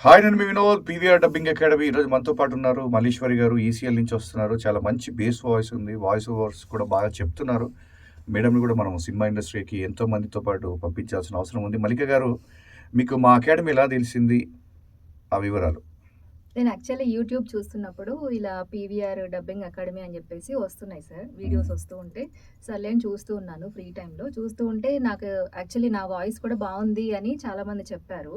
Hi, నేను మీ Vinod. PVR dubbing academy. ఈరోజు మనతో పాటు ఉన్నారు మల్లీశ్వరి గారు. ఈసీఎల్ నుంచి వస్తున్నారు. చాలా మంచి బేస్ వాయిస్ ఉంది. వాయిస్ ఓవర్స్ కూడా బాగా చెప్తున్నారు. మేడంని కూడా మనం సినిమా ఇండస్ట్రీకి ఎంతో మందితో పాటు పంపించాల్సిన అవసరం ఉంది. మల్లిక గారు, మీకు మా అకాడమీ ఎలా తెలిసింది? ఆ వివరాలు. నేను యాక్చువల్లీ యూట్యూబ్ చూస్తున్నప్పుడు ఇలా పీవీఆర్ డబ్బింగ్ అకాడమీ అని చెప్పేసి వస్తున్నాయి సార్. వీడియోస్ వస్తూ ఉంటే సర్లే అని చూస్తూ ఉన్నాను ఫ్రీ టైంలో. చూస్తూ ఉంటే నాకు యాక్చువల్లీ నా వాయిస్ కూడా బాగుంది అని చాలామంది చెప్పారు.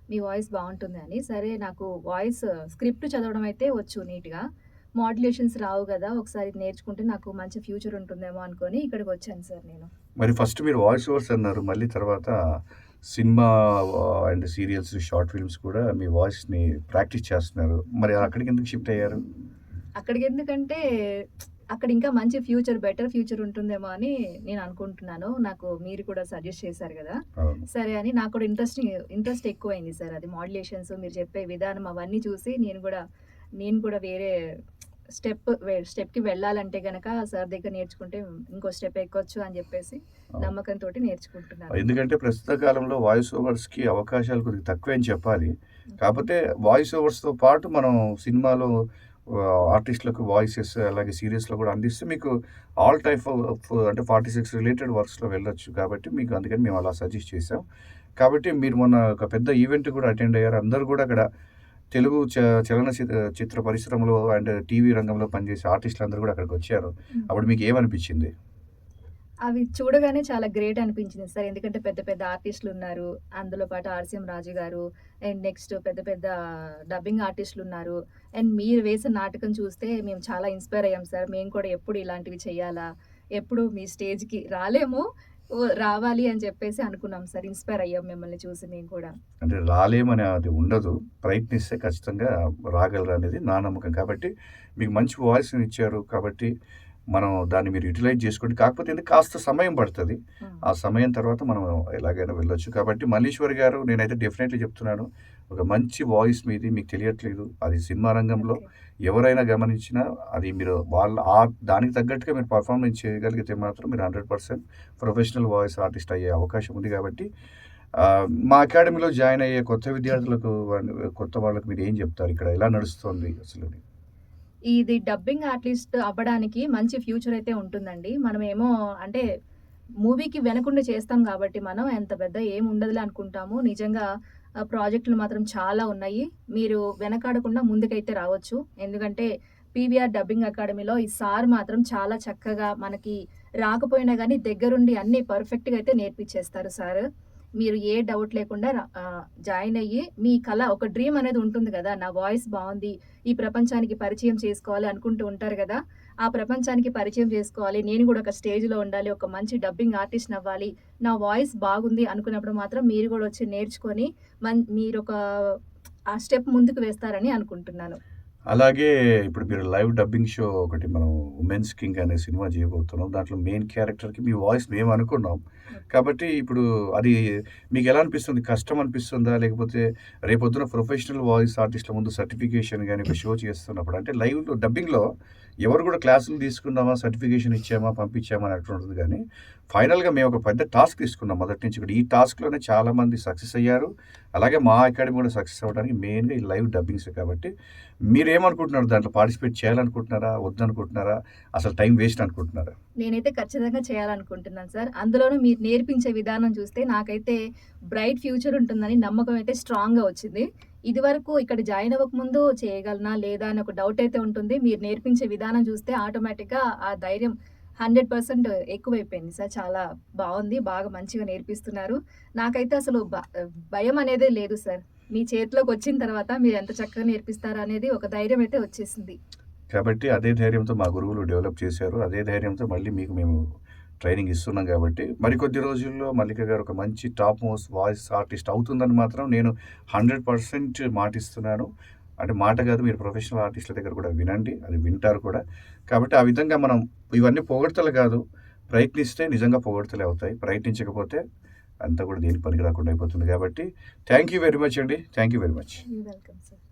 మీ వాయిస్ బాగుంటుంది అని. సరే, నాకు వాయిస్ స్క్రిప్ట్ చదవడం అయితే వచ్చు నీట్‌గా. మాడ్యులేషన్స్ రావు కదా! ఒకసారి నేర్చుకుంటే నాకు మంచి ఫ్యూచర్ ఉంటుందేమో అనుకోని ఇక్కడికి వచ్చాను సార్ నేను. మరి ఫస్ట్ మీరు వాయిస్ ఓవర్స్ అన్నారు. మళ్ళీ తర్వాత cinema and serials, short films కూడా మీ వాయిస్‌ని ప్రాక్టీస్ చేస్తున్నారు. మరి అక్కడికి ఎందుకు షిఫ్ట్ అయ్యారు? అక్కడికెందుకంటే, అక్కడ ఇంకా మంచి ఫ్యూచర్, బెటర్ ఫ్యూచర్ ఉంటుందేమో అని నేను అనుకుంటున్నాను. నాకు మీరు కూడా సజెస్ట్ చేశారు గదా! అవును. సరే అని నాకు కూడా ఇంట్రెస్ట్ ఎక్కువైంది సార్. అది మాడ్యులేషన్స్ మీరు చెప్పే విధానం అవన్నీ చూసి నేను కూడా వేరే స్టెప్‌కి వెళ్ళాలంటే గనక సార్ దగ్గర నేర్చుకుంటే ఇంకో స్టెప్ ఎక్కొచ్చు అని జెప్పేసి అవును. నమ్మకంతోటి నేర్చుకుంటున్నాను. ఎందుకంటే ప్రస్తుత కాలంలో వాయిస్ ఓవర్స్‌కి అవకాశాలు కొద్దిగా తక్కువే అని చెప్పాలి. కాపోతే వాయిస్ ఓవర్స్‌తో పాటు మనం సినిమాలో ఆర్టిస్ట్‌లకు వాయిసెస్, అలాగే సీరియల్స్‌లో కూడా అందిస్తే మీకు ఆల్ టైప్ ఆఫ్ అంటే 46 రిలేటెడ్ వర్క్స్‌లో వెళ్ళొచ్చు. కాబట్టి మీకు అందుకని మేము అలా సజెస్ట్ చేసాం. కాబట్టి మీరు మొన్న ఒక పెద్ద ఈవెంట్ కూడా అటెండ్ అయ్యారు. అందరూ కూడా అక్కడ తెలుగు చలన చిత్ర పరిశ్రమలో అండ్ టీవీ రంగంలో పనిచేసే ఆర్టిస్టులందరూ కూడా అక్కడికొచ్చారు. హ్మ్. అప్పుడు మీకు ఏమనిపించింది? అవి చూడగానే చాలా గ్రేట్ అనిపించింది సార్. ఎందుకంటే పెద్ద పెద్ద ఆర్టిస్టులున్నారు. అందులో పాటు 'ఆర్‌సీఎం రాజు' గారు అండ్ నెక్స్ట్ పెద్ద పెద్ద డబ్బింగ్ ఆర్టిస్టులున్నారు. అండ్ మీరు వేసిన నాటకం చూస్తే మేము చాలా ఇన్‌స్పైర్ అయ్యాం సార్. మేము కూడా ఎప్పుడు ఇలాంటివి చేయాలా? ఎప్పుడు మీ స్టేజ్‌కి రాలేము. రావాలి అని చెప్పేసి అనుకున్నాం సార్. ఇన్‌స్పైర్ అయ్యాం మిమ్మల్ని చూసి మేము కూడా. అంటే రాలేమని అది ఉండదు. ప్రయత్నిస్తే ఖచ్చితంగా రాగలరనేది నా నమ్మకం. కాబట్టి మీకు మంచి వాయిస్‌నిచ్చారు. కాబట్టి మనం దాన్ని మీరు యుటిలైజ్ చేసుకోండి. కాకపోతే ఏంది, కాస్త సమయం పడతది. హ్మ్. ఆ సమయం తర్వాత మనం ఎలాగైనా వెళ్ళొచ్చు. కాబట్టి మల్లీశ్వరి గారు, నేనైతే డెఫినెట్‌లీ చెప్తున్నాను. ఒక మంచి వాయిస్ మీది, మీకు తెలియట్లేదు. అది సినిమా రంగంలో ఓకే. ఎవరైనా గమనించినా అది మీరు దానికి తగ్గట్టుగా మీరు పెర్ఫార్మెన్స్ చేయగలిగితే మాత్రం మీరు 100% ప్రొఫెషనల్ వాయిస్ ఆర్టిస్ట్ అయ్యే అవకాశం ఉంది. కాబట్టి మా అకాడమీలో జాయిన్ అయ్యే కొత్త విద్యార్థులకు కొత్త వాళ్ళకి మీరేం చెప్తారు? ఇక్కడ ఎలా నడుస్తోంది అసలు? ఇది డబ్బింగ్ ఆర్టిస్ట్ అవ్వడానికి మంచి ఫ్యూచర్ అయితే ఉంటుందండి. మనమేమో అంటే మూవీకి వెనకుండి చేస్తాం గాబట్టి మనం ఎంత పెద్ద ఏముండదులే అనుకుంటాము. నిజంగా ప్రాజెక్టులు మాత్రం చాలా ఉన్నాయి. మీరు వెనకాడకుండా ముందుకైతే రావచ్చు. ఎందుకంటే పీవీఆర్ డబ్బింగ్ అకాడమీలో ఈ సార్ మాత్రం చాలా చక్కగా మనకి రాకపోయినా గానీ దగ్గరుండి అన్నీ పర్ఫెక్ట్‌గా అయితే నేర్పిచ్చేస్తారు సారు. మీరు ఏ డౌట్ లేకుండా జాయిన్ అయ్యి మీ కల ఒక డ్రీమ్ అనేది ఉంటుంది గదా! నా వాయిస్ బావుంది. ఈ ప్రపంచానికి పరిచయం చేసుకోవాలి అనుకుంటూ ఉంటారు గదా! ఆ ప్రపంచానికి పరిచయం చేసుకోవాలి. నేను గూడా ఒక స్టేజ్‌లో ఉండాలి. ఒక మంచి డబ్బింగ్ ఆర్టిస్ట్‌నవ్వాలి. నా వాయిస్ బాగుంది అనుకున్నప్పుడు మాత్రం మీరు గూడా వచ్చి నేర్చుకొని మీరొక ఆ స్టెప్ ముందుకు వేస్తారని అనుకుంటున్నాను. అలాగే ఇప్పుడు మీరు లైవ్ డబ్బింగ్ షో ఒకటి మనం 'ఉమెన్స్ కింగ్' అనే సినిమా చేయబోతున్నాం. దాంట్లో మెయిన్ క్యారెక్టర్‌కి మీ వాయిస్ మేము అనుకున్నాం. ఓకే. కాబట్టి ఇప్పుడు అది మీకెలా అనిపిస్తుంది? కష్టం అనిపిస్తుందా? లేకపోతే రేపొద్దున ప్రొఫెషనల్ వాయిస్ ఆర్టిస్ట్‌ల ముందు సర్టిఫికేషన్ గాని, ఒక షో చేస్తున్నప్పుడు అంటే లైవ్‌లో డబ్బింగ్‌లో ఎవరు కూడా క్లాసులు తీసుకున్నామా, సర్టిఫికేషన్ ఇచ్చామా, పంపించామా అన్నట్టు ఉంటది గానీ, ఫైనల్‌గా మేము ఒక పెద్ద టాస్క్ తీసుకున్నాం మొదటి నుంచి కూడా. ఈ టాస్క్‌లోనే చాలామంది సక్సెస్ అయ్యారు. అలాగే మా అకాడమీ కూడా సక్సెస్ అవ్వడానికి మెయిన్‌గా ఈ లైవ్ డబ్బింగ్సే. కాబట్టి మీరేమనుకుంటున్నారు? దాంట్లో పార్టిసిపేట్ చేయాలనుకుంటున్నారా? వద్దనుకుంటున్నారా? అసలు టైం వేస్ట్ అనుకుంటున్నారా? నేనైతే ఖచ్చితంగా చేయాలనుకుంటున్నాను సార్. అందులోనూ మీరు నేర్పించే విధానం చూస్తే నాకైతే బ్రైట్ ఫ్యూచర్ ఉంటుందని నమ్మకం అయితే స్ట్రాంగ్‌గా వచ్చింది. ఇదివరకు ఇక్కడ జాయిన్ అవ్వకముందు చేయగలనా? లేదా? అని ఒక డౌట్ అయితే ఉంటుంది. మీరు నేర్పించే విధానం చూస్తే ఆటోమేటిక్‌గా ఆ ధైర్యం 100% ఎక్కువైపోయింది సార్. చాలా బావుంది. బాగా మంచిగా నేర్పిస్తున్నారు. నాకైతే అసలు భయం అనేదే లేదు సార్. మీ చేతిలోకొచ్చిన తర్వాత మీరెంత చక్కగా నేర్పిస్తారో అనేది ఒక ధైర్యం అయితే వచ్చేసింది. కాబట్టి అదే ధైర్యంతో మా గురువులు డెవలప్ చేశారు. అదే ధైర్యంతో మళ్ళీ మీకు మేము ట్రైనింగ్ ఇస్తున్నాం గాబట్టి, మరికొద్ది రోజుల్లో మల్లిక గారు ఒక మంచి టాప్ మోస్ట్ వాయిస్ ఆర్టిస్ట్ అవుతుందని మాత్రం నేను 100% మాటిస్తున్నాను. అంటే మాట కాదు, మీరు ప్రొఫెషనల్ ఆర్టిస్ట్‌ల దగ్గర కూడా వినండి. అది వింటారు కూడా. కాబట్టి ఆ విధంగా మనం ఇవన్నీ పొగడ్తలు కాదు. ప్రయత్నిస్తే నిజంగా పొగడ్తలే అవుతాయి. ప్రయత్నించకపోతే అంతా కూడా దేనికి పనికి రాకుండా అయిపోతుంది. కాబట్టి థాంక్ యూ వెరీ మచ్ అండి. Thank you very much. You welcome sir.